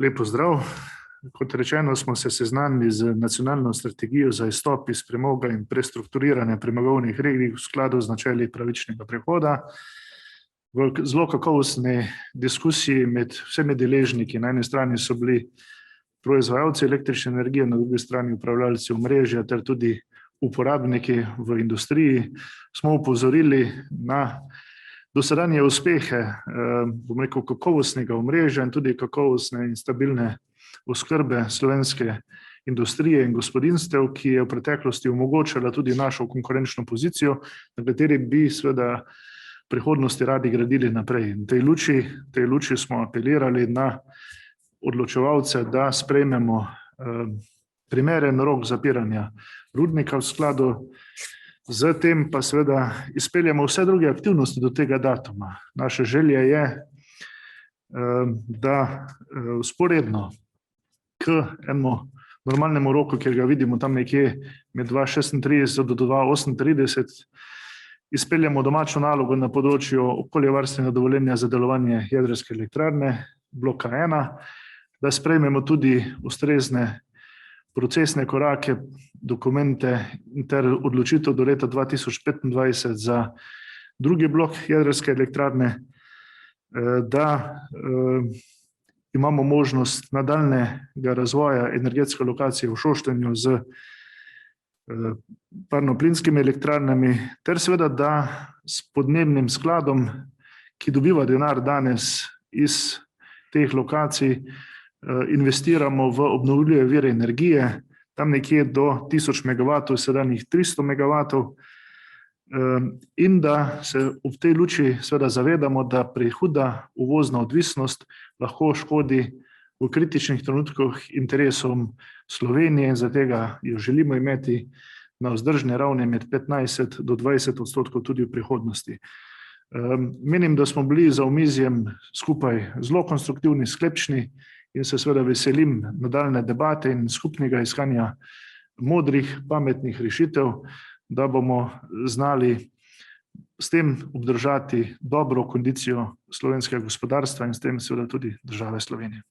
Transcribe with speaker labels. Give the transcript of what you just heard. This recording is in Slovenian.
Speaker 1: Lep pozdrav. Kot rečeno, smo se seznanili z nacionalno strategijo za izstop iz premoga in prestrukturiranje premogovnih regij v skladu z načeli pravičnega prehoda. V zelo kakovostni diskusiji med vsemi deležniki, na eni strani so bili proizvajalci električne energije, na drugi strani upravljalci omrežja ter tudi uporabniki v industriji, smo opozorili na dosedanje uspehe, bom rekel, kakovostnega omrežja in tudi kakovostne in stabilne oskrbe slovenske industrije in gospodinjstev, ki je v preteklosti omogočala tudi našo konkurenčno pozicijo, na kateri bi seveda v prihodnosti radi gradili naprej. In tej luči smo apelirali na odločevalce, da sprejmemo primeren rok zapiranja rudnika v skladu. Zatem pa seveda izpeljamo vse druge aktivnosti do tega datuma. Naša želja je, da vzporedno k enemu normalnemu roku, kjer ga vidimo tam nekje med 2036 do 2038, izpeljamo domačo nalogo na področju okoljevarstvenega dovoljenja za delovanje jedrske elektrarne bloka 1, da sprejmemo tudi ustrezne procesne korake, dokumente ter odločitev do leta 2025 za drugi blok jedrske elektrarne, da imamo možnost nadaljnjega razvoja energetske lokacije v Šoštanju z parno-plinskimi elektrarnami ter seveda, da s podnebnim skladom, ki dobiva denar danes iz teh lokacij, investiramo v obnovljive vire energije, tam nekje do 1000 megavatov, sedanjih 300 megavatov, in da se v tej luči seveda zavedamo, da prehuda uvozna odvisnost lahko škodi v kritičnih trenutkih interesom Slovenije in zatega jo želimo imeti na vzdržni ravni med 15 do 20% tudi v prihodnosti. Menim, da smo bili za omizjem skupaj zelo konstruktivni, sklepčni in se seveda veselim nadaljne debate in skupnega iskanja modrih, pametnih rešitev, da bomo znali s tem obdržati dobro kondicijo slovenskega gospodarstva in s tem seveda tudi države Slovenije.